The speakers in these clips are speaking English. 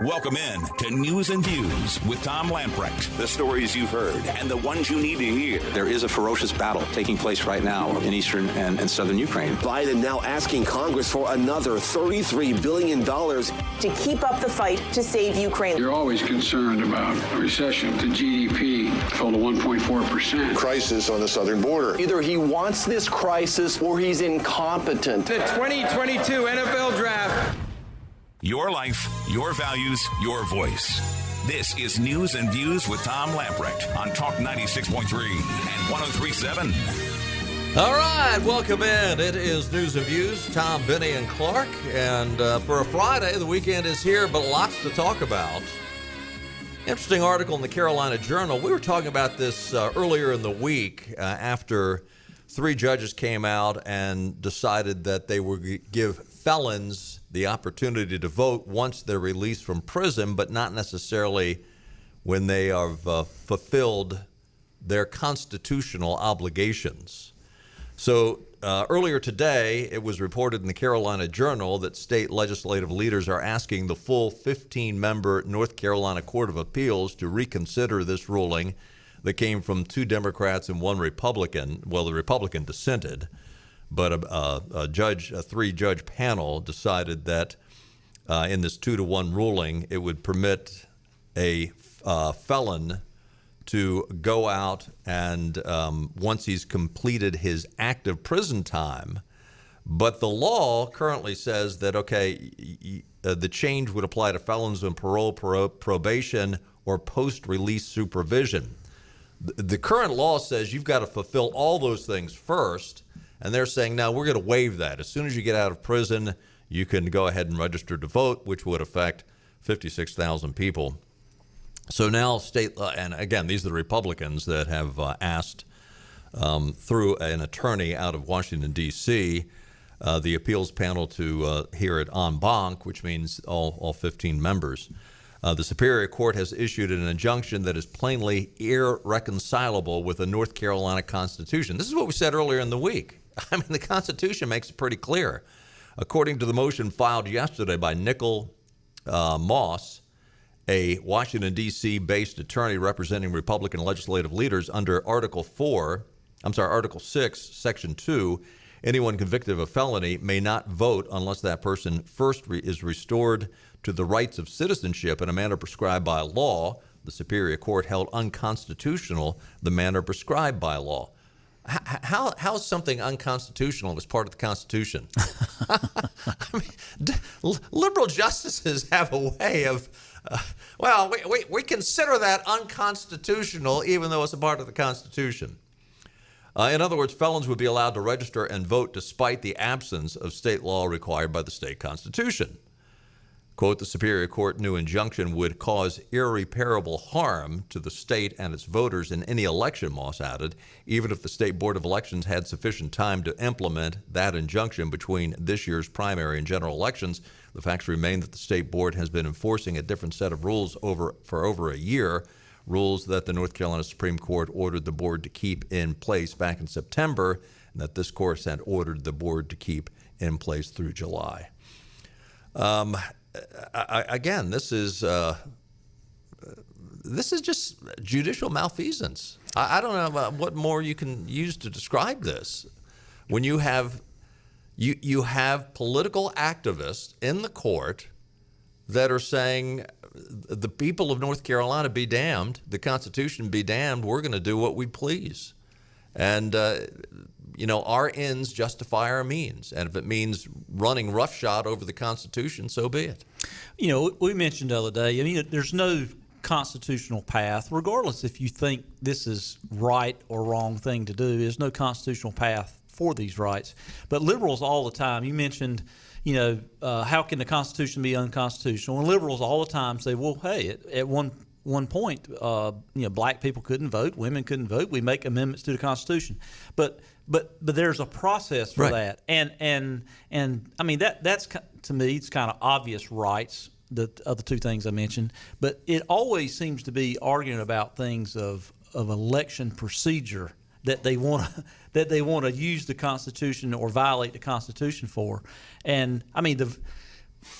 Welcome in to News and Views with Tom Lamprecht. The stories you've heard and the ones you need to hear. There is a ferocious battle taking place right now in eastern and southern Ukraine. Biden now asking Congress for another $33 billion to keep up the fight to save Ukraine. You're always concerned about a recession. The GDP fell to 1.4%. Crisis on the southern border. Either he wants this crisis or he's incompetent. The 2022 NFL Draft. Your life, your values, your voice. This is News and Views with Tom Lamprecht on Talk 96.3 and 103.7. All right, welcome in. It is News and Views, Tom, Benny, and Clark. And for a Friday, the weekend is here, but lots to talk about. Interesting article in the Carolina Journal. We were talking about this earlier in the week after 3 judges came out and decided that they would give felons the opportunity to vote once they're released from prison, but not necessarily when they have fulfilled their constitutional obligations. So earlier today, it was reported in the Carolina Journal that state legislative leaders are asking the full 15-member North Carolina Court of Appeals to reconsider this ruling that came from 2 Democrats and 1 Republican. Well, the Republican dissented, but a 3-judge panel decided that in this 2-1 ruling, it would permit a felon to go out and once he's completed his active prison time. But the law currently says that, the change would apply to felons on parole, probation, or post-release supervision. The current law says you've got to fulfill all those things first. And they're saying, no, we're going to waive that. As soon as you get out of prison, you can go ahead and register to vote, which would affect 56,000 people. So now and again, these are the Republicans that have asked through an attorney out of Washington, D.C., the appeals panel to hear it en banc, which means all 15 members. The Superior Court has issued an injunction that is plainly irreconcilable with the North Carolina Constitution. This is what we said earlier in the week. I mean, the Constitution makes it pretty clear. According to the motion filed yesterday by Nicole Moss, a Washington, D.C. based attorney representing Republican legislative leaders under Article 6, Section 2, anyone convicted of a felony may not vote unless that person first is restored to the rights of citizenship in a manner prescribed by law. The Superior Court held unconstitutional the manner prescribed by law. How is something unconstitutional as part of the Constitution? I mean, liberal justices have a way of, we consider that unconstitutional even though it's a part of the Constitution. In other words, felons would be allowed to register and vote despite the absence of state law required by the state constitution. Quote, the Superior Court new injunction would cause irreparable harm to the state and its voters in any election, Moss added, even if the State Board of Elections had sufficient time to implement that injunction between this year's primary and general elections. The facts remain that the State Board has been enforcing a different set of rules for over a year, rules that the North Carolina Supreme Court ordered the board to keep in place back in September, and that this court had ordered the board to keep in place through July. Again, this is just judicial malfeasance. I don't know about what more you can use to describe this. When you have political activists in the court that are saying the people of North Carolina be damned, the Constitution be damned, we're going to do what we please. And our ends justify our means. And if it means running roughshod over the Constitution, so be it. We mentioned the other day, there's no constitutional path, regardless if you think this is right or wrong thing to do. There's no constitutional path for these rights. But liberals all the time, you mentioned, how can the Constitution be unconstitutional? And liberals all the time say, well, hey, at one point, black people couldn't vote, women couldn't vote. We make amendments to the Constitution, but there's a process for that, and I mean that's to me it's kind of obvious rights, the other 2 things I mentioned, but it always seems to be arguing about things of election procedure that they want to use the Constitution or violate the Constitution for, and I mean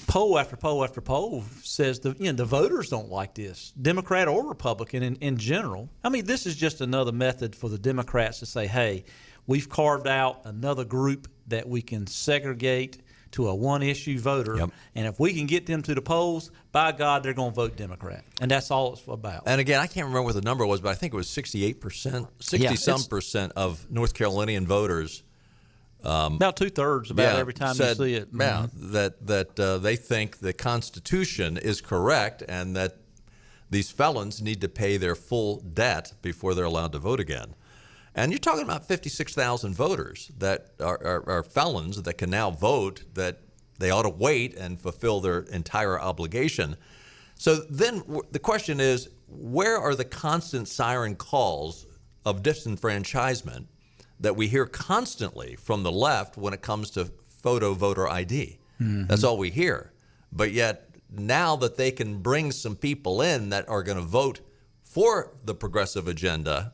poll after poll after poll says the voters don't like this, Democrat or Republican in general. I mean, this is just another method for the Democrats to say, hey, we've carved out another group that we can segregate to a one-issue voter, and if we can get them to the polls, by God, they're going to vote Democrat, and that's all it's about. And again, I can't remember what the number was, but I think it was 68%, 60-some% of North Carolinian voters. About 2/3 every time said, you see it. Yeah, that they think the Constitution is correct and that these felons need to pay their full debt before they're allowed to vote again. And you're talking about 56,000 voters that are felons that can now vote, that they ought to wait and fulfill their entire obligation. So then the question is, where are the constant siren calls of disenfranchisement that we hear constantly from the left when it comes to photo voter ID? Mm-hmm. That's all we hear. But yet now that they can bring some people in that are going to vote for the progressive agenda,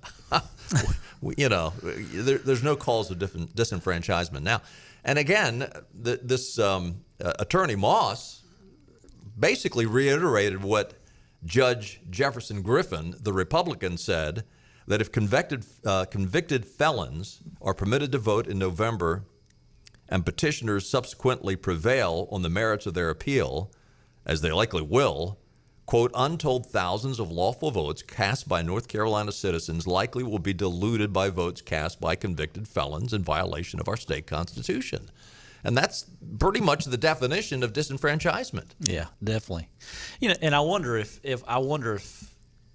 there's no calls of disenfranchisement now. And again, this Attorney Moss basically reiterated what Judge Jefferson Griffin, the Republican, said, that if convicted felons are permitted to vote in November and petitioners subsequently prevail on the merits of their appeal, as they likely will, quote, untold thousands of lawful votes cast by North Carolina citizens likely will be diluted by votes cast by convicted felons in violation of our state constitution. And that's pretty much the definition of disenfranchisement. Yeah, definitely. And I wonder if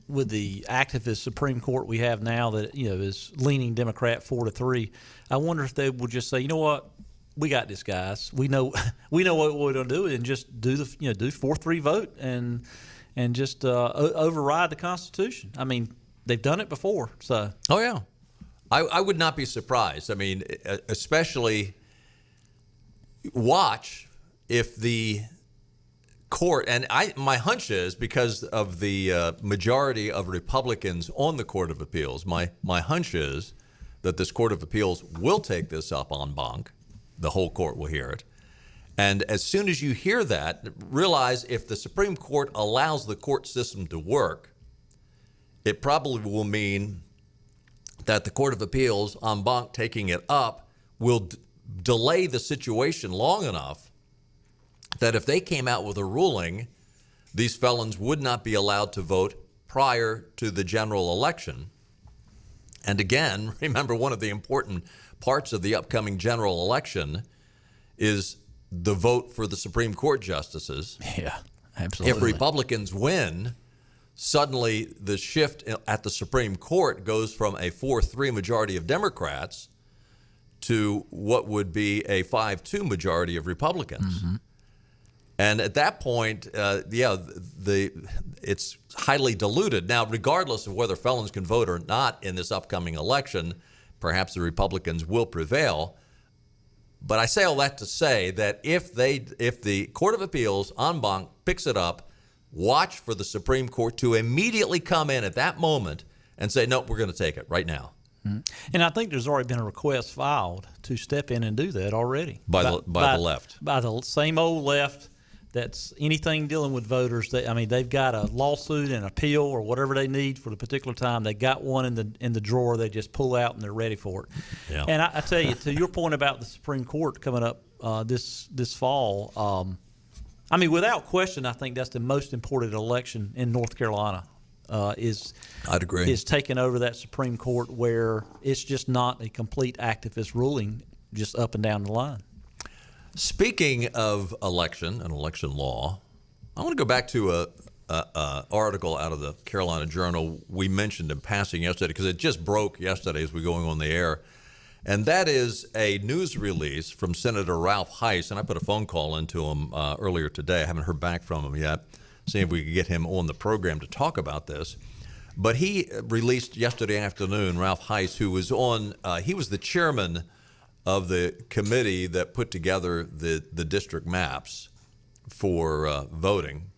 with the activist Supreme Court we have now that is leaning Democrat 4-3, I wonder if they will just say, you know what, we got this, guys. We know what we're going to do, and just do the 4-3 vote and just override the Constitution. I mean, they've done it before. So. Oh yeah, I would not be surprised. I mean, especially watch if the court, and my hunch is because of the majority of Republicans on the Court of Appeals, my hunch is that this Court of Appeals will take this up en banc. The whole court will hear it. And as soon as you hear that, realize if the Supreme Court allows the court system to work, it probably will mean that the Court of Appeals en banc taking it up will delay the situation long enough that if they came out with a ruling, these felons would not be allowed to vote prior to the general election. And again, remember, one of the important parts of the upcoming general election is the vote for the Supreme Court justices. Yeah, absolutely. If Republicans win, suddenly the shift at the Supreme Court goes from a 4-3 majority of Democrats to what would be a 5-2 majority of Republicans. Mm-hmm. And at that point, it's highly diluted. Now, regardless of whether felons can vote or not in this upcoming election, perhaps the Republicans will prevail. But I say all that to say that if the Court of Appeals en banc picks it up, watch for the Supreme Court to immediately come in at that moment and say, no, we're going to take it right now. Mm-hmm. And I think there's already been a request filed to step in and do that already. By the left. By the same old left. That's anything dealing with voters. They've got a lawsuit and appeal or whatever they need for the particular time. They got one in the drawer. They just pull out and they're ready for it. Yeah. And I tell you, to your point about the Supreme Court coming up this fall, without question, I think that's the most important election in North Carolina. I'd agree. Is taking over that Supreme Court where it's just not a complete activist ruling, just up and down the line. Speaking of election and election law, I want to go back to a article out of the Carolina Journal we mentioned in passing yesterday because it just broke yesterday as we're going on the air. And that is a news release from Senator Ralph Heiss. And I put a phone call into him earlier today. I haven't heard back from him yet. Seeing if we could get him on the program to talk about this. But he released yesterday afternoon, Ralph Heiss, who was he was the chairman of the committee that put together the district maps for voting.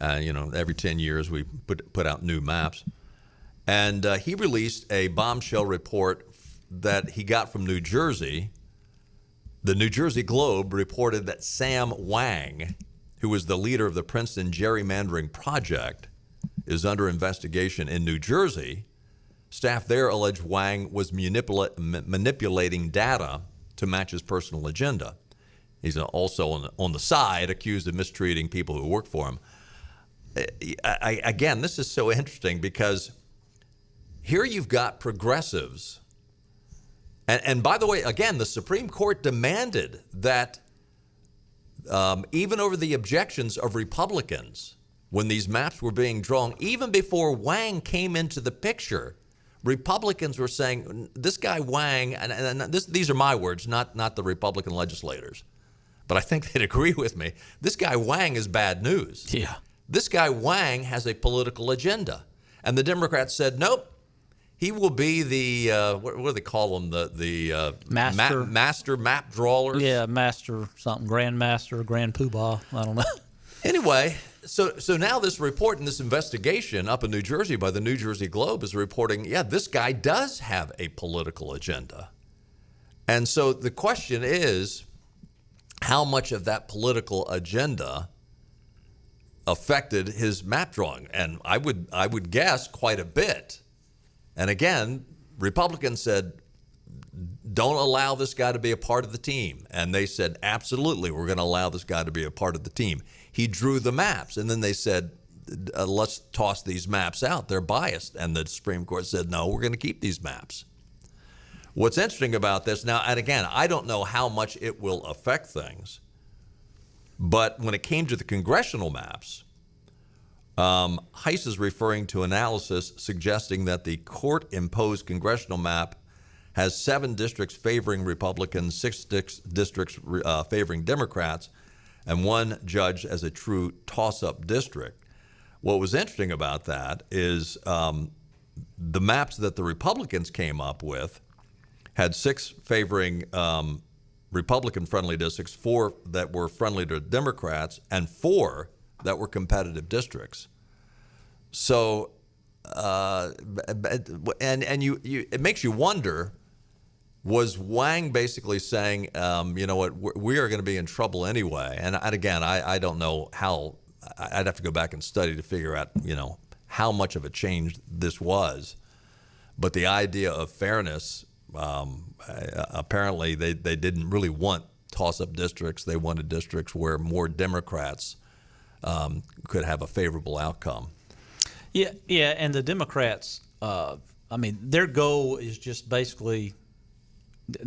Every 10 years we put out new maps. And he released a bombshell report that he got from New Jersey The New Jersey Globe reported that Sam Wang, who was the leader of the Princeton gerrymandering project, is under investigation in New Jersey. Staff there allege Wang was manipulating data to match his personal agenda. He's also on the side accused of mistreating people who work for him. Again, this is so interesting because here you've got progressives. And by the way, again, the Supreme Court demanded that even over the objections of Republicans when these maps were being drawn, even before Wang came into the picture, Republicans were saying, this guy Wang, and these are my words, not the Republican legislators, but I think they'd agree with me, this guy Wang is bad news. Yeah. This guy Wang has a political agenda. And the Democrats said, nope, he will be the, what do they call them, the master map drawers? Yeah, master something, grandmaster, grand poobah, I don't know. Anyway, so now this report and this investigation up in New Jersey by the New Jersey Globe is reporting, yeah, this guy does have a political agenda. And so the question is, how much of that political agenda affected his map drawing? And I would guess quite a bit. And again, Republicans said, don't allow this guy to be a part of the team. And they said, absolutely, we're going to allow this guy to be a part of the team. He drew the maps, and then they said, let's toss these maps out. They're biased. And the Supreme Court said, no, we're going to keep these maps. What's interesting about this now, and again, I don't know how much it will affect things, but when it came to the congressional maps, Heiss is referring to analysis suggesting that the court-imposed congressional map has 7 districts favoring Republicans, 6 districts favoring Democrats, and 1 judge as a true toss-up district. What was interesting about that is the maps that the Republicans came up with had 6 favoring Republican-friendly districts, 4 that were friendly to Democrats, and 4 that were competitive districts. So, it makes you wonder, was Wang basically saying, you know what, we are going to be in trouble anyway? And again, I don't know how, I'd have to go back and study to figure out, you know, how much of a change this was. But the idea of fairness, apparently they didn't really want toss-up districts. They wanted districts where more Democrats could have a favorable outcome. Yeah, and the Democrats, I mean, their goal is just basically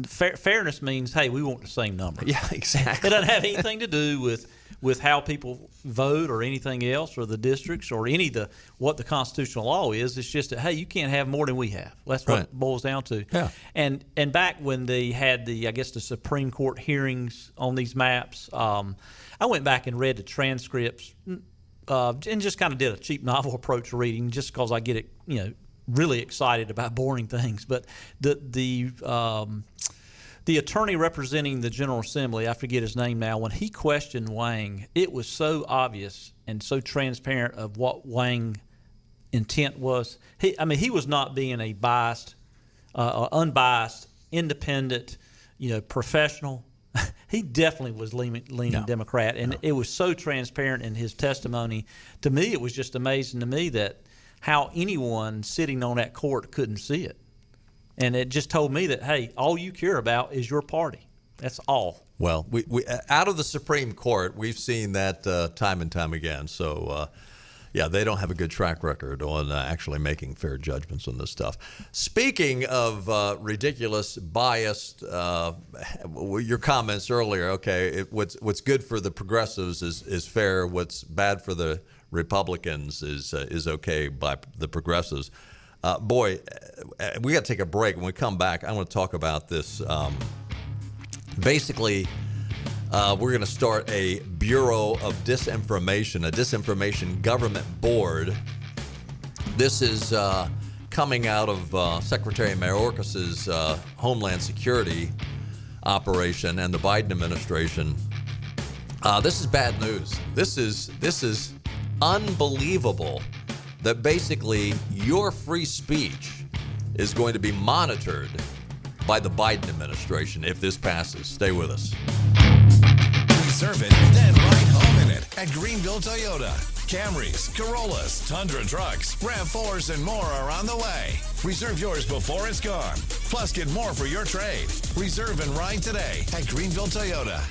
fairness means, hey, we want the same number. Yeah, exactly. It doesn't have anything to do with how people vote or anything else or the districts or what the constitutional law is. It's just that, hey, you can't have more than we have. That's what it boils down to. Yeah. And back when they had the Supreme Court hearings on these maps, I went back and read the transcripts and just kind of did a cheap novel approach to reading just because I get it, you know, really excited about boring things. But the attorney representing the General Assembly, I forget his name now, when he questioned Wang, it was so obvious and so transparent of what Wang's intent was. He was not being a biased, unbiased, independent, you know, professional. He definitely was leaning Democrat, and it was so transparent in his testimony. To me, it was just amazing to me that how anyone sitting on that court couldn't see it. And it just told me that, hey, all you care about is your party. That's all. Well, we out of the Supreme Court, we've seen that time and time again. So, yeah, they don't have a good track record on actually making fair judgments on this stuff. Speaking of ridiculous, biased, your comments earlier, okay, what's good for the progressives is fair. What's bad for the Republicans is okay by the progressives. Boy, we got to take a break. When we come back, I want to talk about this. Basically, we're going to start a Bureau of Disinformation, a disinformation government board. This is coming out of Secretary Mayorkas's Homeland Security operation and the Biden administration. This is bad news. This is unbelievable that basically your free speech is going to be monitored by the Biden administration if this passes. Stay with us. Reserve it, then ride home in it at Greenville Toyota. Camrys, Corollas, Tundra trucks, RAV4s, and more are on the way. Reserve yours before it's gone. Plus, get more for your trade. Reserve and ride today at Greenville Toyota.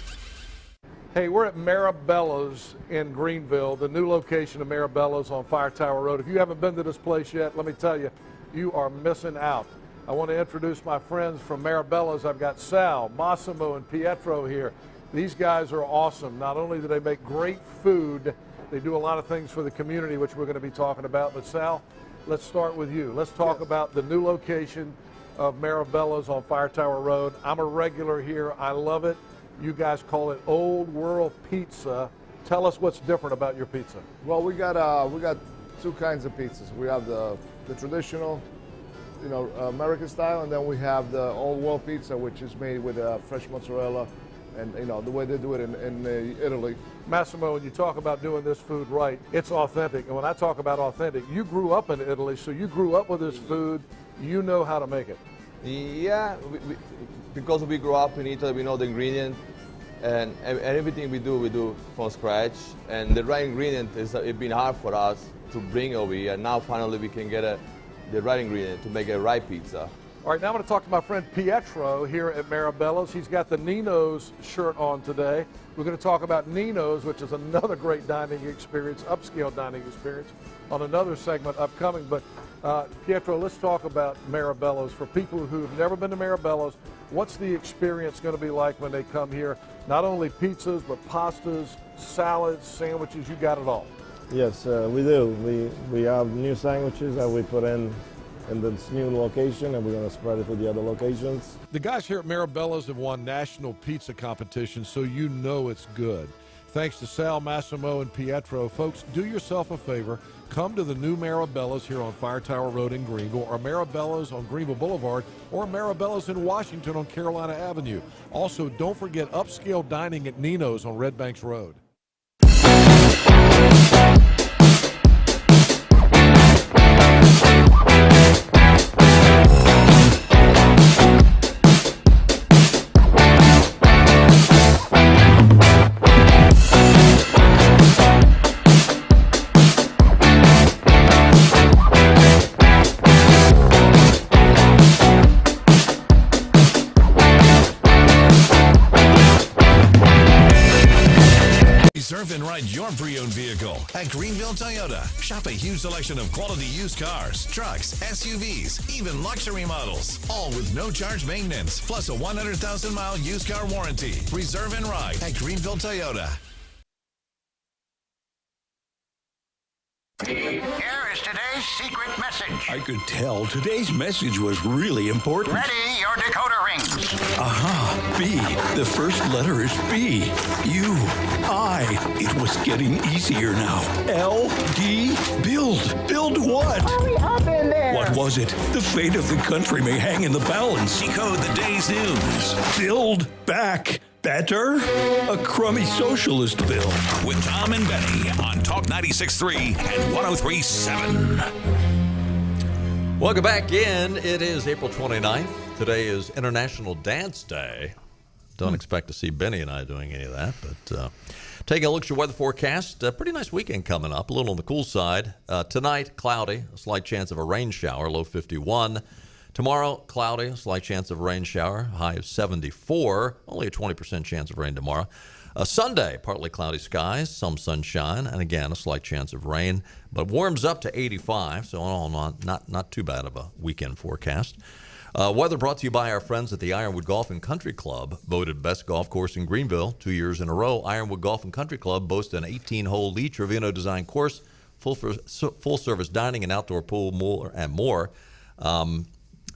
Hey, we're at Maribella's in Greenville, the new location of Maribella's on Fire Tower Road. If you haven't been to this place yet, let me tell you, you are missing out. I want to introduce my friends from Maribella's. I've got Sal, Massimo, and Pietro here. These guys are awesome. Not only do they make great food, they do a lot of things for the community, which we're going to be talking about. But Sal, let's start with you. Let's talk about the new location of Maribella's on Fire Tower Road. I'm a regular here. I love it. You guys call it Old World Pizza. Tell us what's different about your pizza. Well, we got two kinds of pizzas. We have the traditional, American style, and then we have the Old World Pizza, which is made with fresh mozzarella, and the way they do it in Italy. Massimo, when you talk about doing this food right, it's authentic. And when I talk about authentic, you grew up in Italy, so you grew up with this food. You know how to make it. Yeah, because we grew up in Italy, we know the ingredient, and everything we do from scratch. And the right ingredient it's been hard for us to bring over here. And now finally we can get the right ingredient to make a right pizza. All right, now I'm going to talk to my friend Pietro here at Maribella's. He's got the Nino's shirt on today. We're going to talk about Nino's, which is another great dining experience, upscale dining experience, on another segment upcoming. But Pietro, let's talk about Maribella's. For people who have never been to Maribella's, what's the experience going to be like when they come here? Not only pizzas, but pastas, salads, sandwiches, you got it all. Yes, we do. We have new sandwiches that we put in this new location, and we're going to spread it to the other locations. The guys here at Maribella's have won national pizza competitions, so you know it's good. Thanks to Sal, Massimo, and Pietro. Folks, do yourself a favor. Come to the new Maribella's here on Fire Tower Road in Greenville, or Maribella's on Greenville Boulevard, or Maribella's in Washington on Carolina Avenue. Also, don't forget upscale dining at Nino's on Red Banks Road. Reserve and ride your pre-owned vehicle at Greenville Toyota. Shop a huge selection of quality used cars, trucks, SUVs, even luxury models, all with no charge maintenance, plus a 100,000-mile used car warranty. Reserve and ride at Greenville Toyota. Here is today's secret message. I could tell today's message was really important. Ready, your decoder rings. Aha, B. The first letter is B. U, I. It was getting easier now. L, D, build. Build what? Hurry up in there. What was it? The fate of the country may hang in the balance. Decode the day's news. Build back better? A crummy socialist bill. With Tom and Benny on Talk 96.3 and 103.7. Welcome back in. It is April 29th. Today is International Dance Day. Don't expect to see Benny and I doing any of that, but taking a look at your weather forecast, a pretty nice weekend coming up, a little on the cool side. Tonight, cloudy, a slight chance of a rain shower, low 51. Tomorrow, cloudy, a slight chance of a rain shower, high of 74. Only a 20% chance of rain tomorrow. Sunday, partly cloudy skies, some sunshine, and again, a slight chance of rain, but warms up to 85, so all in all, not too bad of a weekend forecast. Weather brought to you by our friends at the Ironwood Golf and Country Club, voted best golf course in Greenville 2 years in a row. Ironwood Golf and Country Club boasts an 18-hole Lee Trevino design course, full-service dining and outdoor pool, more.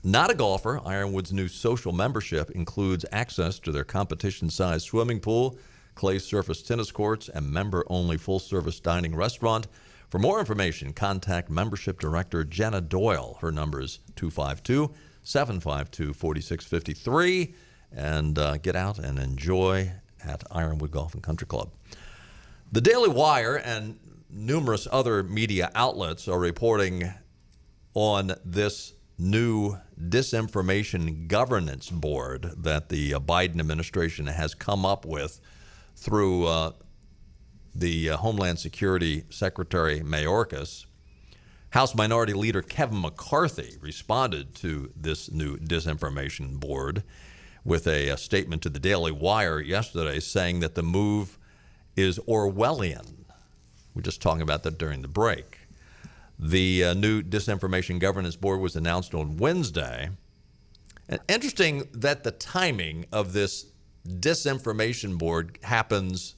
Not a golfer, Ironwood's new social membership includes access to their competition-sized swimming pool, clay surface tennis courts, and member-only full-service dining restaurant. For more information, contact Membership Director Jenna Doyle. Her number is 252-752-4653. And get out and enjoy at Ironwood Golf and Country Club. The Daily Wire and numerous other media outlets are reporting on this new disinformation governance board that the Biden administration has come up with through the Homeland Security Secretary Mayorkas, House Minority Leader Kevin McCarthy responded to this new disinformation board with a statement to the Daily Wire yesterday saying that the move is Orwellian. We're just talking about that during the break. The new Disinformation Governance Board was announced on Wednesday. And interesting that the timing of this disinformation board happens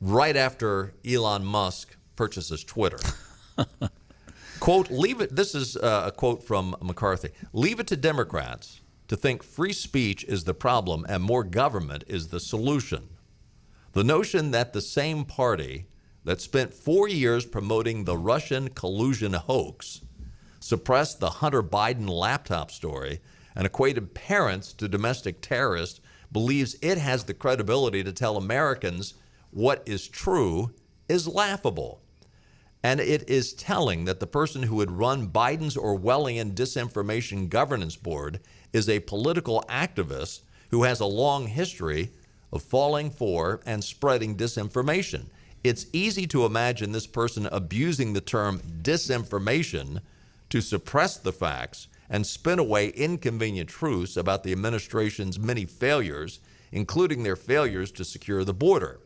right after Elon Musk purchases Twitter. Quote, leave it, this is a quote from McCarthy, leave it to Democrats to think free speech is the problem and more government is the solution. The notion that the same party that spent 4 years promoting the Russian collusion hoax, suppressed the Hunter Biden laptop story, and equated parents to domestic terrorists believes it has the credibility to tell Americans what is true is laughable. And it is telling that the person who would run Biden's Orwellian Disinformation Governance Board is a political activist who has a long history of falling for and spreading disinformation. It's easy to imagine this person abusing the term disinformation to suppress the facts and spin away inconvenient truths about the administration's many failures, including their failures to secure the border.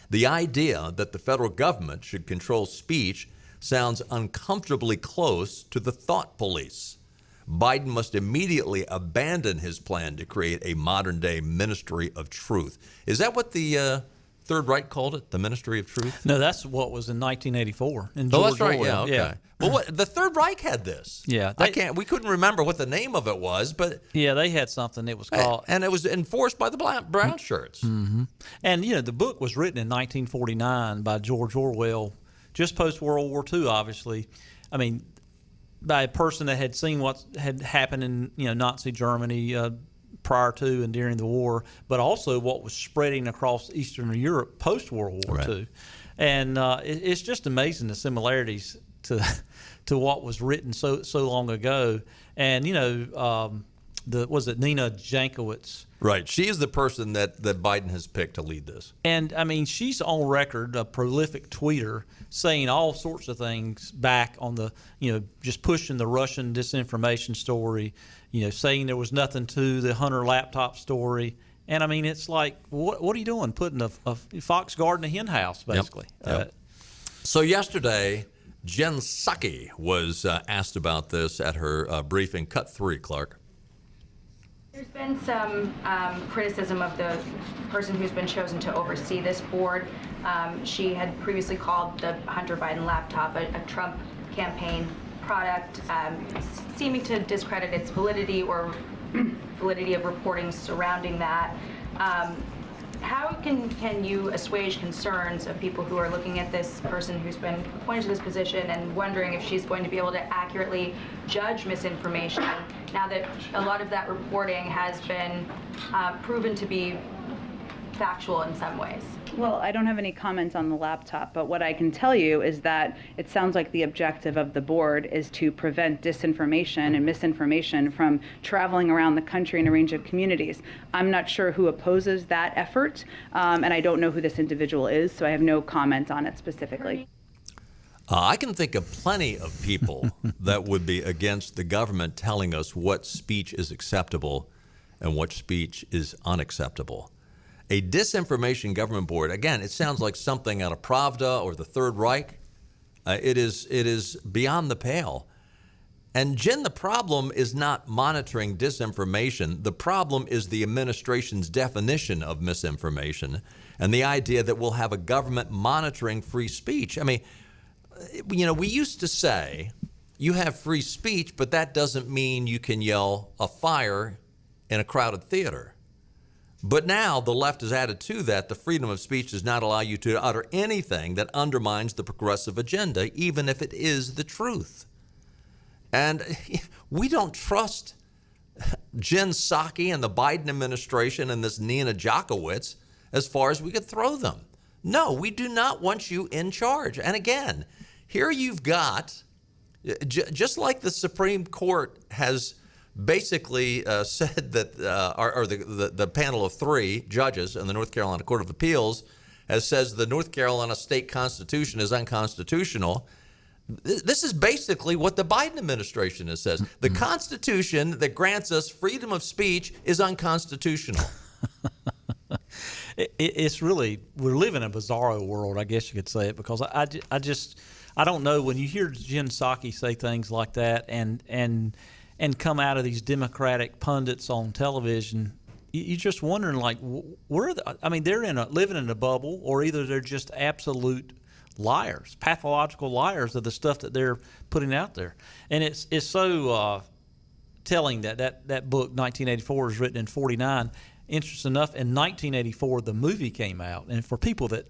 The idea that the federal government should control speech sounds uncomfortably close to the thought police. Biden must immediately abandon his plan to create a modern-day Ministry of Truth. Is that what the Third Reich called it, the Ministry of Truth? No, that's what was in 1984. Oh, that's right. Orwell. Yeah, okay. Yeah. Well, the Third Reich had this. Yeah, we couldn't remember what the name of it was, but yeah, they had something. It was called, and it was enforced by the brown shirts. Mm-hmm. And the book was written in 1949 by George Orwell, just post World War II, obviously. I mean, by a person that had seen what had happened in Nazi Germany prior to and during the war, but also what was spreading across Eastern Europe post World War II. And it's just amazing the similarities to what was written so long ago. And was it Nina Jankowicz? Right, she is the person that Biden has picked to lead this. And I mean, she's on record, a prolific tweeter, saying all sorts of things back on the just pushing the Russian disinformation story, saying there was nothing to the Hunter laptop story. And I mean, it's like, what are you doing? Putting a fox guard in a hen house, basically. Yep. So yesterday, Jen Psaki was asked about this at her briefing. Cut 3, Clark. There's been some criticism of the person who's been chosen to oversee this board. She had previously called the Hunter Biden laptop a Trump campaign product, seeming to discredit its validity or validity of reporting surrounding that. How can you assuage concerns of people who are looking at this person who's been appointed to this position and wondering if she's going to be able to accurately judge misinformation now that a lot of that reporting has been proven to be factual in some ways? Well, I don't have any comments on the laptop, but what I can tell you is that it sounds like the objective of the board is to prevent disinformation and misinformation from traveling around the country in a range of communities. I'm not sure who opposes that effort, and I don't know who this individual is, so I have no comment on it specifically. I can think of plenty of people that would be against the government telling us what speech is acceptable and what speech is unacceptable. A disinformation government board, again, it sounds like something out of Pravda or the Third Reich. It is beyond the pale. And Jen, the problem is not monitoring disinformation. The problem is the administration's definition of misinformation and the idea that we'll have a government monitoring free speech. I mean, we used to say you have free speech, but that doesn't mean you can yell a fire in a crowded theater. But now the left has added to that the freedom of speech does not allow you to utter anything that undermines the progressive agenda, even if it is the truth. And we don't trust Jen Psaki and the Biden administration and this Nina Jankowicz as far as we could throw them. No, we do not want you in charge. And again, here you've got Just like the Supreme Court has basically said that, or the panel of 3 judges in the North Carolina Court of Appeals says the North Carolina state constitution is unconstitutional. This is basically what the Biden administration has said. The Constitution that grants us freedom of speech is unconstitutional. It's really, we're living in a bizarro world, I guess you could say it, because I don't know, when you hear Jen Psaki say things like that and come out of these Democratic pundits on television, you're just wondering, like, they're living in a bubble, or either they're just absolute liars, pathological liars of the stuff that they're putting out there. And it's so telling that book, 1984, is written in 49. Interesting enough, in 1984, the movie came out. And for people that,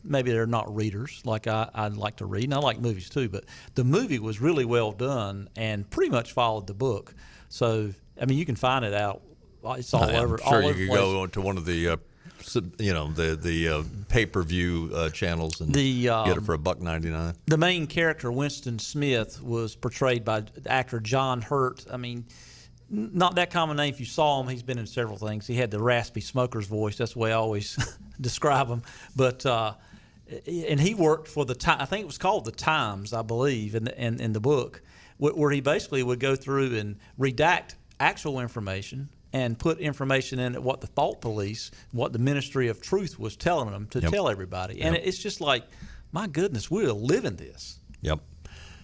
maybe they're not readers like I like to read, and I like movies too, but the movie was really well done and pretty much followed the book. So, you can find it out. It's all over. I'm sure you could go to one of the the pay-per-view channels and get it for $1.99. The main character, Winston Smith, was portrayed by actor John Hurt. Not that common name. If you saw him, he's been in several things. He had the raspy smoker's voice. That's the way I always describe him. But and he worked for the Time. I think it was called the Times, I believe, in the book, where he basically would go through and redact actual information and put information in what the thought police, what the Ministry of Truth was telling them to tell everybody. And it's just like, my goodness, we're living this. Yep.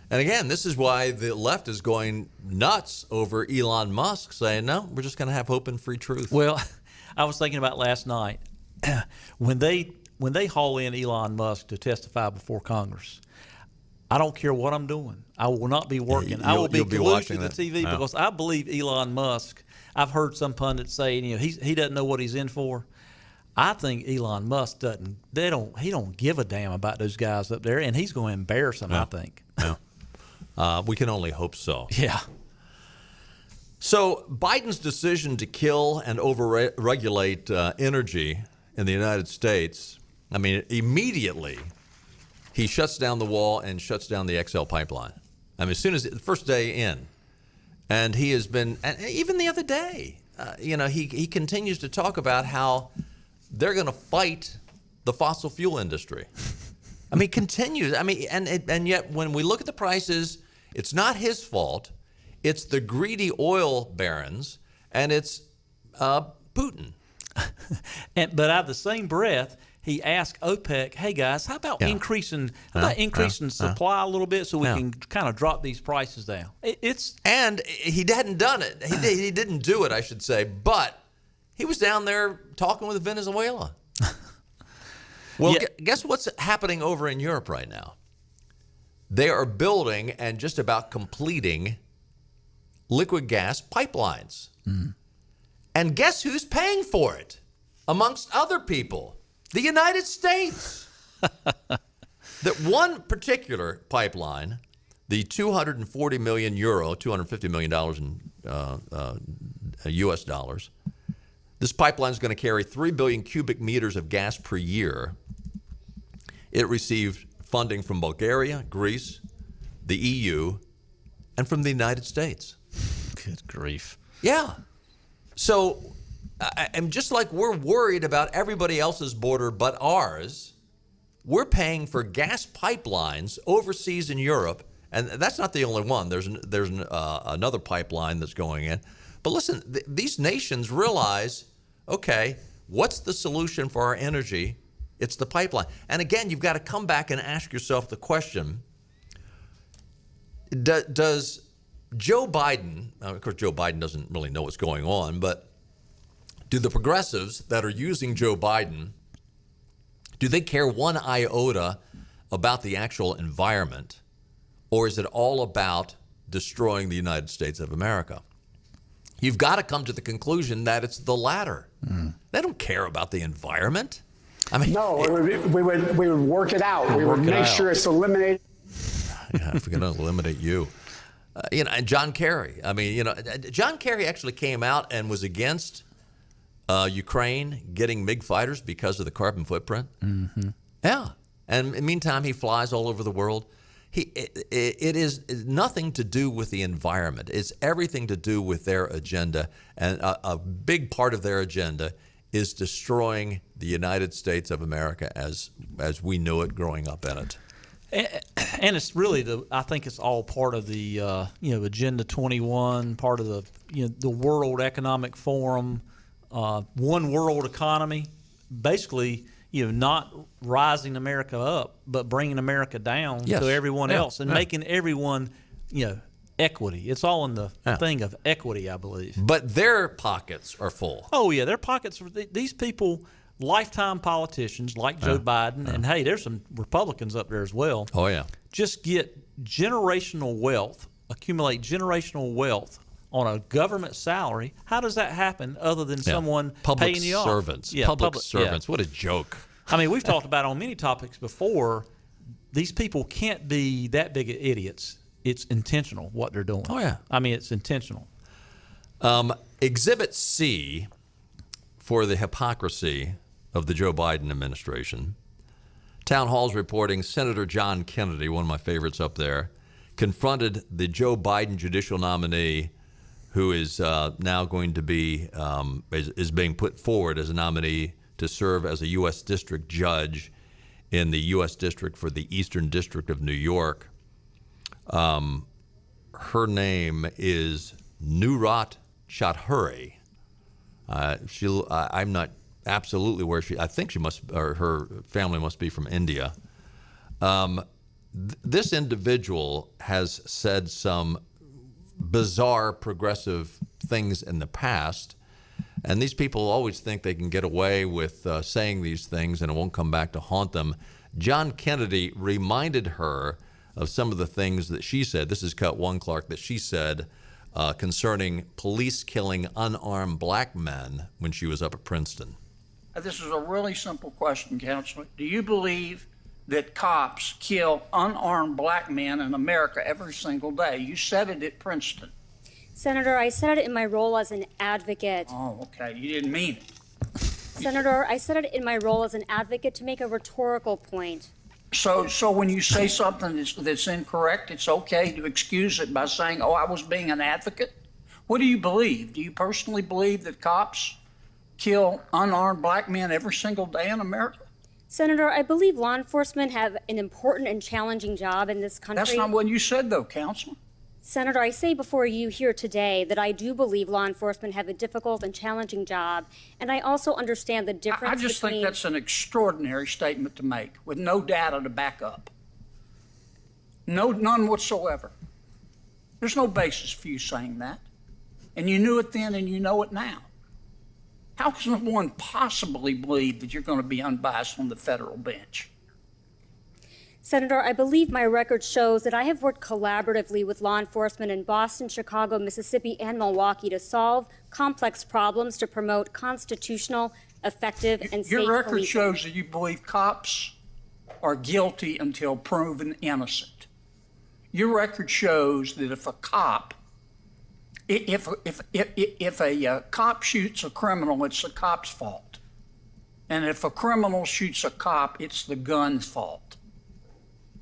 And again, this is why the left is going nuts over Elon Musk, saying, no, we're just going to have open, free truth. Well, I was thinking about last night, when they haul in Elon Musk to testify before Congress, I don't care what I'm doing. I will not be working. I will be glued to the TV because I believe Elon Musk. I've heard some pundits say, he doesn't know what he's in for. I think Elon Musk doesn't. He don't give a damn about those guys up there, and he's going to embarrass them. I think. Yeah. We can only hope so. Yeah. So Biden's decision to kill and over-regulate energy in the United States, immediately he shuts down the wall and shuts down the XL pipeline. As soon as the first day in. And he has been, and even the other day, he continues to talk about how they're going to fight the fossil fuel industry. Continues. And yet when we look at the prices, it's not his fault. It's the greedy oil barons, and it's Putin. But out of the same breath, he asked OPEC, "Hey guys, how about increasing supply a little bit so we can kind of drop these prices down?" And he hadn't done it. He didn't do it, I should say. But he was down there talking with Venezuela. Well, guess what's happening over in Europe right now? They are building and just about completing liquid gas pipelines. Mm. And guess who's paying for it? Amongst other people, the United States. That one particular pipeline, the 240 million euro, $250 million in U.S. dollars, this pipeline is going to carry 3 billion cubic meters of gas per year. It received funding from Bulgaria, Greece, the EU, and from the United States. Good grief. Yeah. So, I'm just like we're worried about everybody else's border but ours, we're paying for gas pipelines overseas in Europe, and that's not the only one. There's another pipeline that's going in. But listen, these nations realize, okay, what's the solution for our energy? It's the pipeline. And again, you've got to come back and ask yourself the question, does Joe Biden, of course Joe Biden doesn't really know what's going on, but do the progressives that are using Joe Biden, do they care one iota about the actual environment, or is it all about destroying the United States of America? You've got to come to the conclusion that it's the latter. Mm. They don't care about the environment. No, we would work it out. We would make sure it's eliminated. Yeah, if we're going to eliminate you. And John Kerry. John Kerry actually came out and was against Ukraine getting MiG fighters because of the carbon footprint. Mm-hmm. Yeah. And in the meantime, he flies all over the world. It is nothing to do with the environment. It's everything to do with their agenda, and a big part of their agenda is destroying the United States of America as we knew it growing up in it. And it's really I think it's all part of the Agenda 21, part of the World Economic Forum, one world economy, basically not rising America up, but bringing America down to everyone else and making everyone equity. It's all in the thing of equity, I believe. But their pockets are full. Oh yeah, their pockets. These people. Lifetime politicians like Joe Biden, and hey, there's some Republicans up there as well. Oh, yeah. Just get generational wealth, accumulate generational wealth on a government salary. How does that happen other than someone paying you off? Public servants. What a joke. I mean, we've talked about on many topics before, these people can't be that big of idiots. It's intentional what they're doing. Oh, yeah. I mean, it's intentional. Exhibit C for the hypocrisy of the Joe Biden administration. Town Hall's reporting Senator John Kennedy, one of my favorites up there, confronted the Joe Biden judicial nominee who is now going to be, is being put forward as a nominee to serve as a U.S. District Judge in the U.S. District for the Eastern District of New York. Her name is Nurat Chaudhuri. I'm not absolutely where I think she must, or her family must be from India. This individual has said some bizarre progressive things in the past, and these people always think they can get away with saying these things and it won't come back to haunt them. John Kennedy reminded her of some of the things that she said. This is cut one, Clark, that she said concerning police killing unarmed black men when she was up at Princeton. This is a really simple question, Counselor. Do you believe that cops kill unarmed black men in America every single day? You said it at Princeton. Senator, I said it in my role as an advocate. Oh, okay. You didn't mean it. Senator, I said it in my role as an advocate to make a rhetorical point. So when you say something that's incorrect, it's okay to excuse it by saying, oh, I was being an advocate? What do you believe? Do you personally believe that cops kill unarmed black men every single day in America? Senator, I believe law enforcement have an important and challenging job in this country. That's not what you said, though, Counsel. Senator, I say before you here today that I do believe law enforcement have a difficult and challenging job, and I also understand the difference I just think that's an extraordinary statement to make with no data to back up. None whatsoever. There's no basis for you saying that. And you knew it then and you know it now. How can one possibly believe that you're going to be unbiased on the federal bench? Senator, I believe my record shows that I have worked collaboratively with law enforcement in Boston, Chicago, Mississippi, and Milwaukee to solve complex problems to promote constitutional, effective, and safe Your record policing. shows that you believe cops are guilty until proven innocent. Your record shows that if a cop If a cop shoots a criminal, it's the cop's fault. And if a criminal shoots a cop, it's the gun's fault.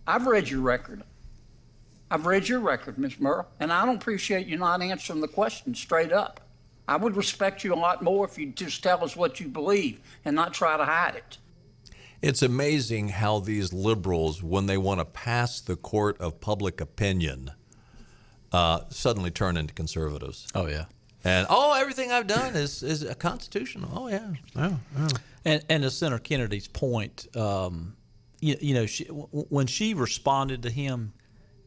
I've read your record. Ms. Murrell, and I don't appreciate you not answering the question straight up. I would respect you a lot more if you'd just tell us what you believe and not try to hide it. It's amazing how these liberals, when they want to pass the court of public opinion, suddenly turn into conservatives. Oh, yeah. And, everything I've done is constitutional. Oh, yeah. And to Senator Kennedy's point, when she responded to him,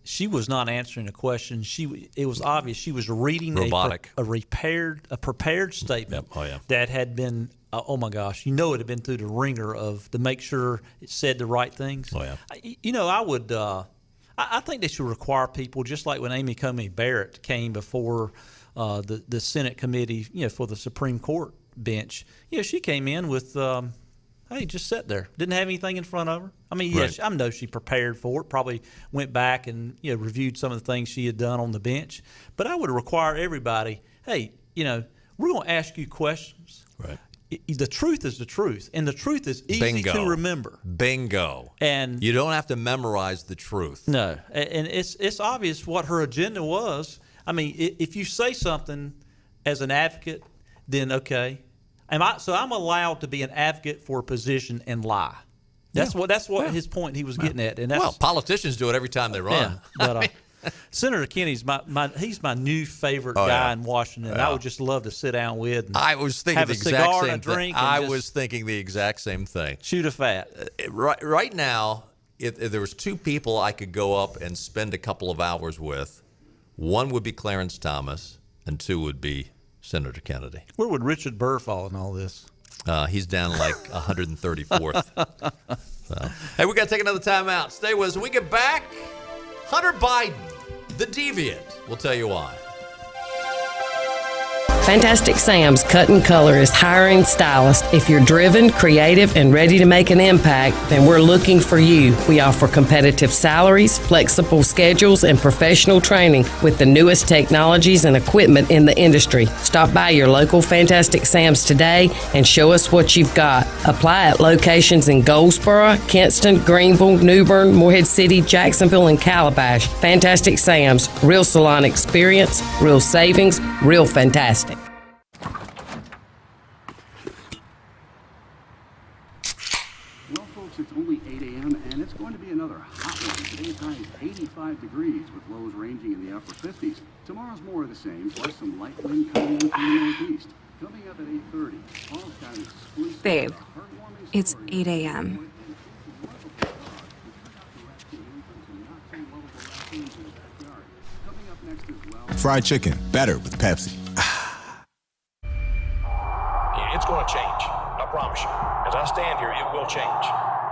she was not answering a question. It was obvious she was reading a prepared statement that had been, oh my gosh, it had been through the ringer to make sure it said the right things. Oh, yeah. I think they should require people, just like when Amy Coney Barrett came before the Senate committee, for the Supreme Court bench. She came in with, hey, just sat there. Didn't have anything in front of her. I mean, yes, I know she prepared for it, probably went back and reviewed some of the things she had done on the bench. But I would require everybody, hey, we're going to ask you questions. Right. the truth is the truth, and the truth is easy to remember. Bingo. And you don't have to memorize the truth. No, and it's obvious what her agenda was. I mean, if you say something as an advocate, then okay. So I'm allowed to be an advocate for a position and lie. That's what his point he was getting at. And that's, politicians do it every time they run. Yeah, but Senator Kennedy's he's my new favorite guy in Washington. I would just love to sit down with. And I was thinking the exact same thing. I was thinking the exact same thing. Shoot a fat. Right now, if there was two people I could go up and spend a couple of hours with, one would be Clarence Thomas, and two would be Senator Kennedy. Where would Richard Burr fall in all this? He's down like 134th. So. Hey, we got to take another time out. Stay with us. When we get back, Hunter Biden, the deviant. We'll tell you why. Fantastic Sam's Cut and Color is hiring stylists. If you're driven, creative, and ready to make an impact, then we're looking for you. We offer competitive salaries, flexible schedules, and professional training with the newest technologies and equipment in the industry. Stop by your local Fantastic Sam's today and show us what you've got. Apply at locations in Goldsboro, Kinston, Greenville, New Bern, Morehead City, Jacksonville, and Calabash. Fantastic Sam's, real salon experience, real savings, real fantastic. Well, folks, it's only 8 a.m. and it's going to be another hot one. Today's high is 85 degrees with lows ranging in the upper 50s. Tomorrow's more of the same, plus some light wind coming in from the northeast. Coming up at 8:30, Paul's got an exclusive... Babe, it's 8 a.m. Fried chicken, better with Pepsi. It's going to change. I promise you. As I stand here, it will change.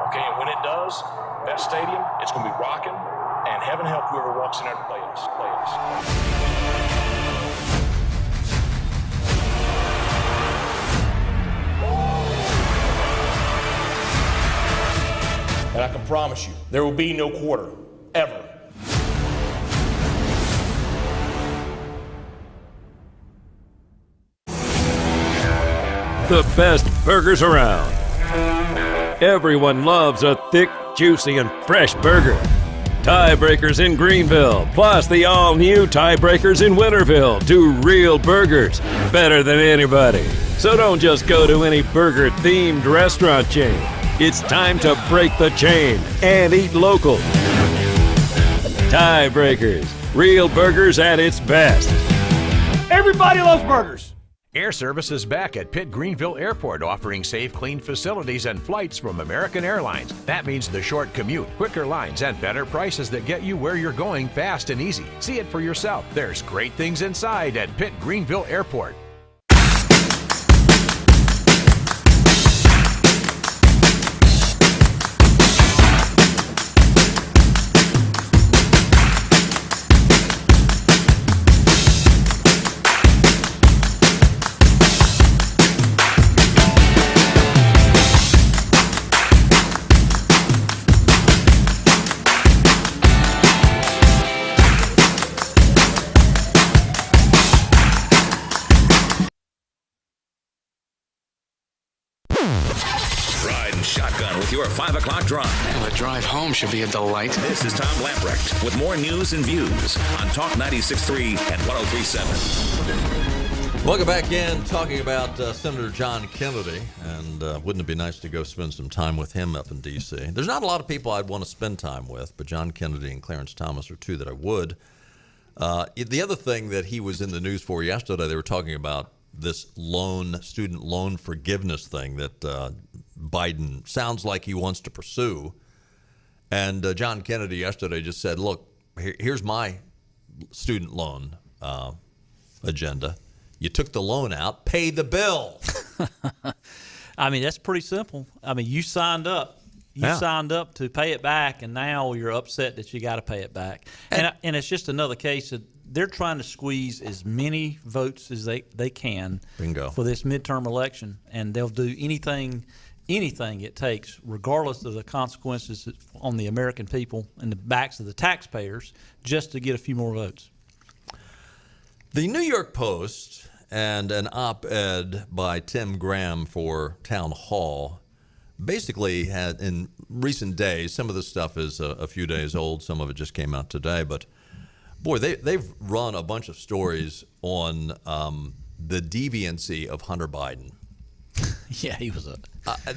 Okay, and when it does, that stadium, it's going to be rocking, and heaven help whoever walks in there to play us. And I can promise you, there will be no quarter, ever. The best burgers around. Everyone loves a thick, juicy, and fresh burger. Tiebreakers in Greenville, plus the all-new Tiebreakers in Winterville, do real burgers better than anybody. So don't just go to any burger-themed restaurant chain. It's time to break the chain and eat local. Tiebreakers, real burgers at its best. Everybody loves burgers. Air Service is back at Pitt Greenville Airport, offering safe, clean facilities and flights from American Airlines. That means the short commute, quicker lines, and better prices that get you where you're going fast and easy. See it for yourself. There's great things inside at Pitt Greenville Airport. Shotgun with your 5 o'clock drive. Well, the drive home should be a delight. This is Tom Lamprecht with more news and views on Talk 96.3 and 103.7. Welcome back in, talking about Senator John Kennedy, and wouldn't it be nice to go spend some time with him up in D.C.? There's not a lot of people I'd want to spend time with, but John Kennedy and Clarence Thomas are two that I would. The other thing that he was in the news for yesterday, they were talking about this student loan forgiveness thing that Biden sounds like he wants to pursue. And John Kennedy yesterday just said, look, here's my student loan agenda. You took the loan out, pay the bill. I mean, that's pretty simple. I mean, you signed up. You signed up to pay it back, and now you're upset that you got to pay it back. And it's just another case of they're trying to squeeze as many votes as they can for this midterm election, and they'll do anything it takes, regardless of the consequences on the American people and the backs of the taxpayers, just to get a few more votes. The New York Post and an op-ed by Tim Graham for Town Hall basically had, in recent days, some of the stuff is a few days old, some of it just came out today, but boy, they've run a bunch of stories on the deviancy of Hunter Biden. Yeah, he was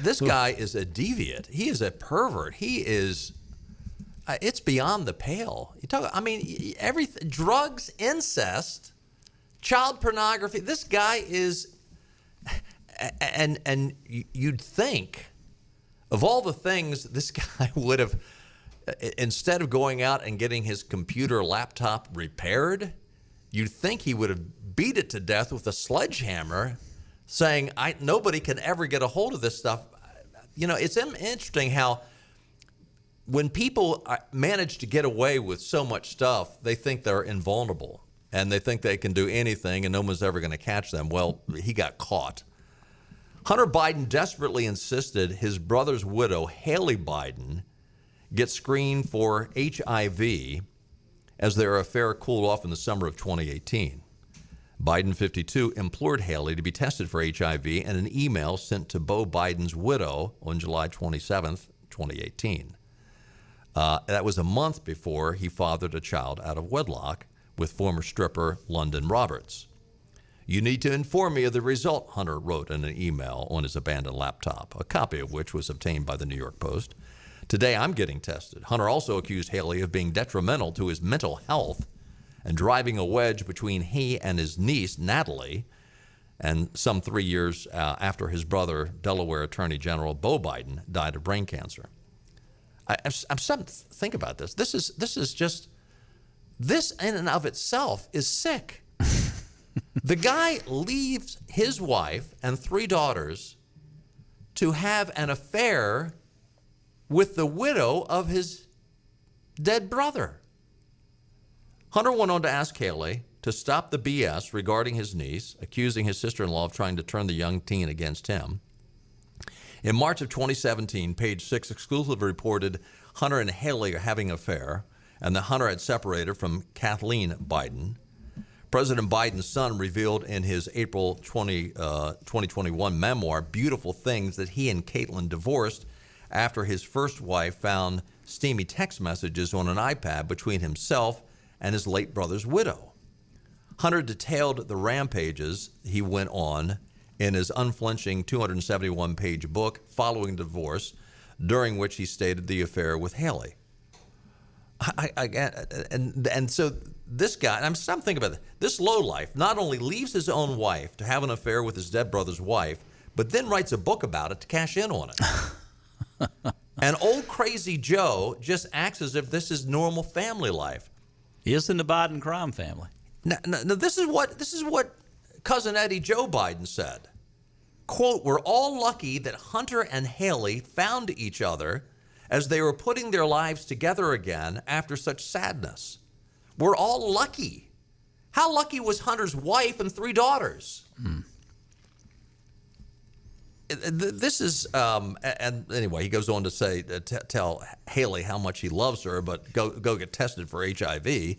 this guy is a deviant. He is a pervert. He is... it's beyond the pale. You talk. I mean, everything: drugs, incest, child pornography. This guy is, and you'd think, of all the things this guy would have, instead of going out and getting his computer laptop repaired, you'd think he would have beat it to death with a sledgehammer, saying, "Nobody can ever get a hold of this stuff." You know, it's interesting how, when people manage to get away with so much stuff, they think they're invulnerable and they think they can do anything and no one's ever going to catch them. Well, he got caught. Hunter Biden desperately insisted his brother's widow, Haley Biden, get screened for HIV as their affair cooled off in the summer of 2018. Biden, 52, implored Haley to be tested for HIV in an email sent to Beau Biden's widow on July 27th, 2018. That was a month before he fathered a child out of wedlock with former stripper London Roberts. "You need to inform me of the result," Hunter wrote in an email on his abandoned laptop, a copy of which was obtained by the New York Post. "Today I'm getting tested." Hunter also accused Haley of being detrimental to his mental health and driving a wedge between he and his niece, Natalie, and some 3 years after his brother, Delaware Attorney General Beau Biden, died of brain cancer. I'm starting to think about this. This in and of itself is sick. The guy leaves his wife and 3 daughters to have an affair with the widow of his dead brother. Hunter went on to ask Haley to stop the BS regarding his niece, accusing his sister-in-law of trying to turn the young teen against him. In March of 2017, Page 6 exclusively reported Hunter and Haley are having an affair, and that Hunter had separated from Kathleen Biden. President Biden's son revealed in his April 2021 memoir, Beautiful Things, that he and Caitlyn divorced after his first wife found steamy text messages on an iPad between himself and his late brother's widow. Hunter detailed the rampages he went on in his unflinching 271-page book, Following Divorce, during which he stated the affair with Haley. And so this guy, and I'm thinking about this lowlife, not only leaves his own wife to have an affair with his dead brother's wife, but then writes a book about it to cash in on it. And old crazy Joe just acts as if this is normal family life. He is in the Biden crime family. Now, this is what Cousin Eddie Joe Biden said. Quote, "We're all lucky that Hunter and Haley found each other as they were putting their lives together again after such sadness. We're all lucky." How lucky was Hunter's wife and 3 daughters? This is, and anyway, he goes on to say, tell Haley how much he loves her, but go get tested for HIV.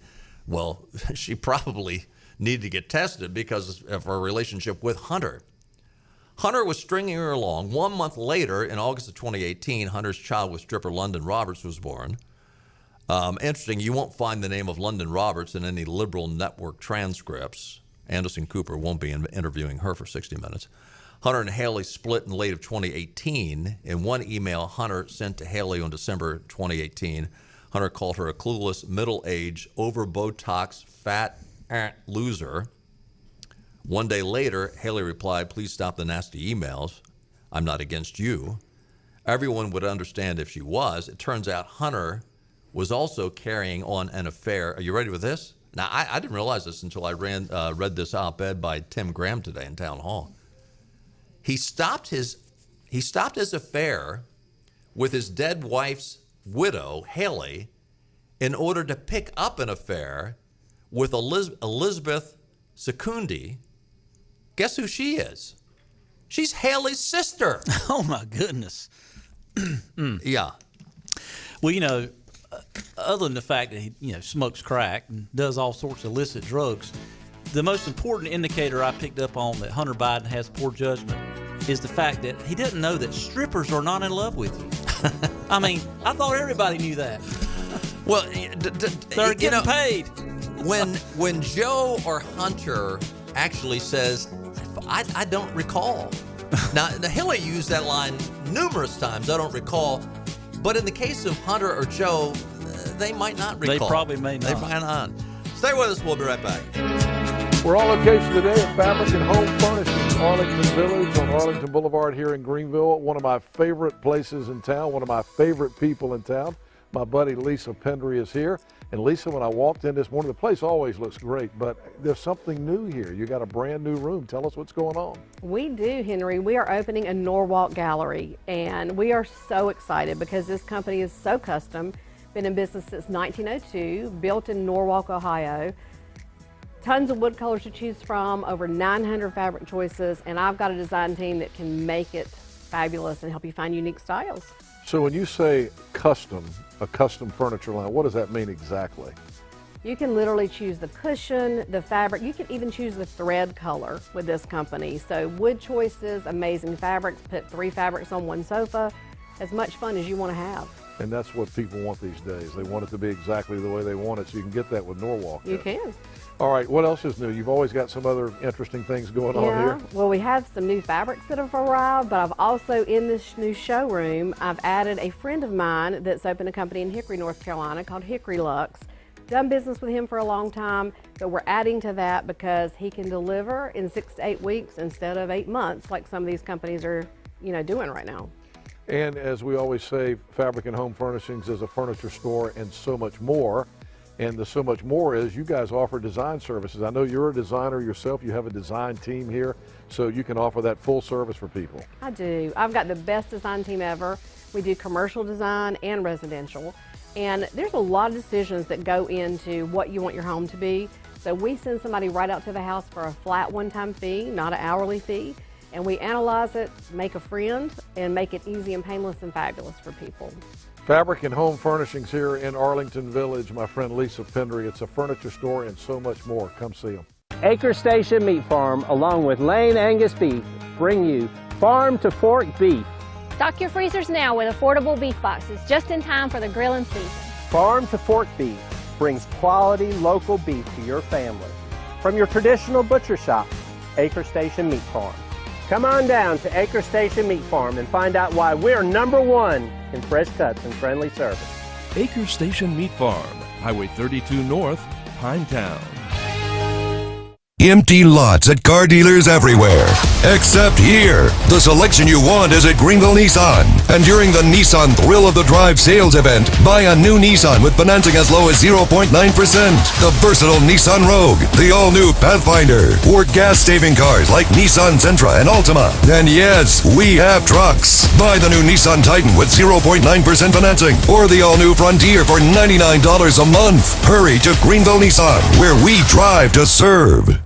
Well, she probably needed to get tested because of her relationship with Hunter. Hunter was stringing her along. 1 month later, in August of 2018, Hunter's child with stripper London Roberts was born. Interesting, you won't find the name of London Roberts in any liberal network transcripts. Anderson Cooper won't be interviewing her for 60 Minutes. Hunter and Haley split in late of 2018. In one email Hunter sent to Haley on December 2018, Hunter called her a clueless, middle-aged, over-Botox, fat loser. 1 day later, Haley replied, "Please stop the nasty emails. I'm not against you." Everyone would understand if she was. It turns out Hunter was also carrying on an affair. Are you ready with this? Now, I didn't realize this until I read this op-ed by Tim Graham today in Town Hall. He stopped his affair with his dead wife's widow, Haley, in order to pick up an affair with Elizabeth Secundi. Guess who she is? She's Haley's sister. Oh, my goodness. Yeah. Well, other than the fact that he, smokes crack and does all sorts of illicit drugs, the most important indicator I picked up on that Hunter Biden has poor judgment is the fact that he didn't know that strippers are not in love with you. I mean, I thought everybody knew that. Well, they're getting paid. When Joe or Hunter actually says, I don't recall. Now, Hillary used that line numerous times, I don't recall. But in the case of Hunter or Joe, they might not recall. They probably may not. They might not. Stay with us. We'll be right back. We're on location today at Fabric and Home Furnishings, Arlington Village on Arlington Boulevard here in Greenville. One of my favorite places in town, one of my favorite people in town. My buddy Lisa Pendry is here. And Lisa, when I walked in this morning, the place always looks great, but there's something new here. You got a brand new room. Tell us what's going on. We do, Henry. We are opening a Norwalk gallery, and we are so excited because this company is so custom. Been in business since 1902, built in Norwalk, Ohio. Tons of wood colors to choose from, over 900 fabric choices, and I've got a design team that can make it fabulous and help you find unique styles. So when you say custom, a custom furniture line, what does that mean exactly? You can literally choose the cushion, the fabric. You can even choose the thread color with this company. So wood choices, amazing fabrics, put 3 fabrics on 1 sofa, as much fun as you want to have. And that's what people want these days. They want it to be exactly the way they want it, so you can get that with Norwalk. You can. All right, what else is new? You've always got some other interesting things going on here. Well, we have some new fabrics that have arrived, but I've also, in this new showroom, I've added a friend of mine that's opened a company in Hickory, North Carolina called Hickory Luxe. Done business with him for a long time, but we're adding to that because he can deliver in 6 to 8 weeks instead of 8 months like some of these companies are, doing right now. And as we always say, Fabric and Home Furnishings is a furniture store and so much more. And the so much more is you guys offer design services. I know you're a designer yourself. You have a design team here, so you can offer that full service for people. I do. I've got the best design team ever. We do commercial design and residential. And there's a lot of decisions that go into what you want your home to be. So we send somebody right out to the house for a flat one-time fee, not an hourly fee. And we analyze it, make a friend, and make it easy and painless and fabulous for people. Fabric and Home Furnishings here in Arlington Village. My friend Lisa Pendry. It's a furniture store and so much more. Come see them. Acre Station Meat Farm, along with Lane Angus Beef, bring you farm to fork beef. Stock your freezers now with affordable beef boxes, just in time for the grilling season. Farm to fork beef brings quality local beef to your family. From your traditional butcher shop, Acre Station Meat Farm. Come on down to Acre Station Meat Farm and find out why we're #1 in fresh cuts and friendly service. Acre Station Meat Farm, Highway 32 North, Pinetown. Empty lots at car dealers everywhere, except here. The selection you want is at Greenville Nissan. And during the Nissan Thrill of the Drive sales event, buy a new Nissan with financing as low as 0.9%. The versatile Nissan Rogue, the all-new Pathfinder, or gas-saving cars like Nissan Sentra and Altima. And yes, we have trucks. Buy the new Nissan Titan with 0.9% financing, or the all-new Frontier for $99 a month. Hurry to Greenville Nissan, where we drive to serve.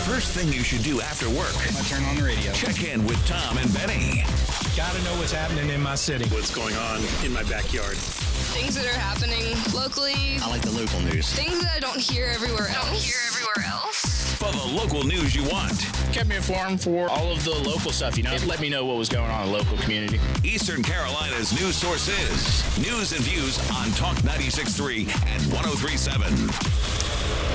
First thing you should do after work. I turn on the radio. Check in with Tom and Benny. Gotta know what's happening in my city. What's going on in my backyard. Things that are happening locally. I like the local news. Things that I don't hear everywhere else. For the local news you want. Kept me informed for all of the local stuff, It let me know what was going on in the local community. Eastern Carolina's news source is News and Views on Talk 96.3 and 103.7.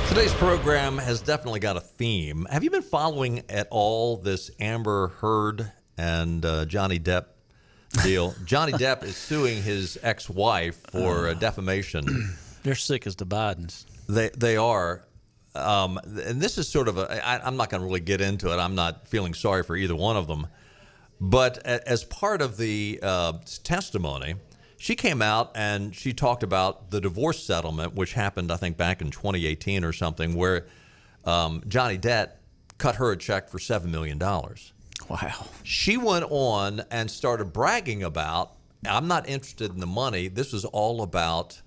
Today's program has definitely got a theme. Have you been following at all this Amber Heard and Johnny Depp deal? Johnny Depp is suing his ex-wife for defamation. They're sick as the Bidens. They are. And this is sort of I'm not going to really get into it. I'm not feeling sorry for either one of them. But as part of the testimony, she came out and she talked about the divorce settlement, which happened, I think, back in 2018 or something, where Johnny Depp cut her a check for $7 million. Wow. She went on and started bragging about, I'm not interested in the money. This is all about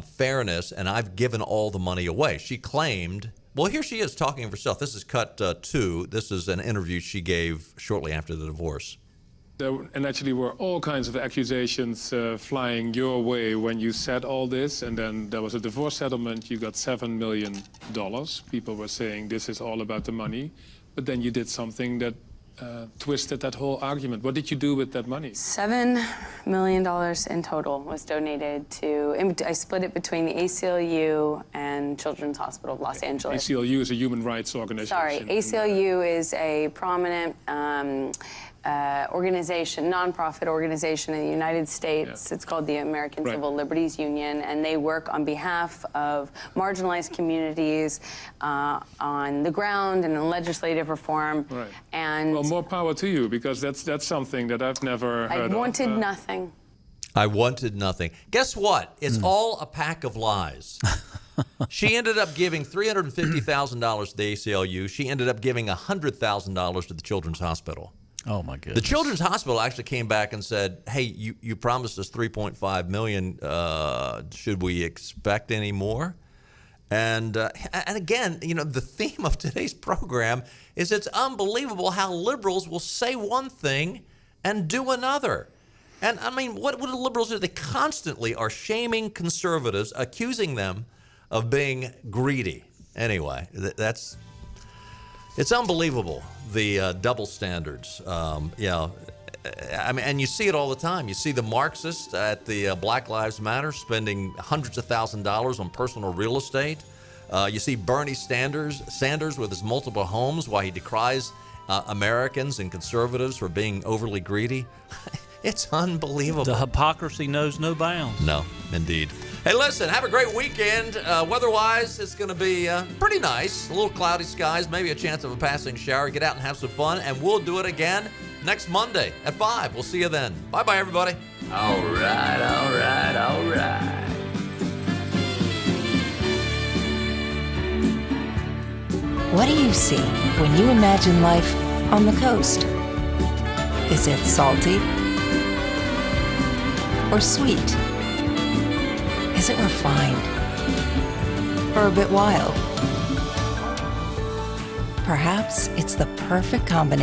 fairness, and I've given all the money away. She claimed, well, here she is talking of herself. This is cut 2. This is an interview she gave shortly after the divorce. and actually were all kinds of accusations flying your way when you said all this, and then there was a divorce settlement. You got $7 million. People were saying this is all about the money, but then you did something that twisted that whole argument. What did you do with that money? $7 million in total was donated to, I split it between the ACLU and Children's Hospital of Los Angeles. ACLU is a human rights organization. Sorry, ACLU is a prominent organization, nonprofit organization in the United States. It's called the American Civil Liberties Union, and they work on behalf of marginalized communities on the ground and in legislative reform. Right. And well, more power to you, because that's something that I've never heard of. I wanted nothing. I wanted nothing. Guess what? It's all a pack of lies. She ended up giving $350,000 to the ACLU. She ended up giving $100,000 to the Children's Hospital. Oh, my goodness. The Children's Hospital actually came back and said, hey, you promised us $3.5 million. Should we expect any more? And again, you know, the theme of today's program is it's unbelievable how liberals will say one thing and do another. And, I mean, what do liberals do? They constantly are shaming conservatives, accusing them of being greedy. Anyway, it's unbelievable, the double standards. I mean, and you see it all the time. You see the Marxists at the Black Lives Matter spending hundreds of thousands of dollars on personal real estate. You see Bernie Sanders with his multiple homes, while he decries Americans and conservatives for being overly greedy. It's unbelievable. The hypocrisy knows no bounds. No, indeed. Hey, listen, have a great weekend. Weather-wise, it's going to be pretty nice. A little cloudy skies, maybe a chance of a passing shower. Get out and have some fun, and we'll do it again next Monday at 5. We'll see you then. Bye-bye, everybody. All right, all right, all right. What do you see when you imagine life on the coast? Is it salty or sweet? Is it refined or a bit wild? Perhaps it's the perfect combination.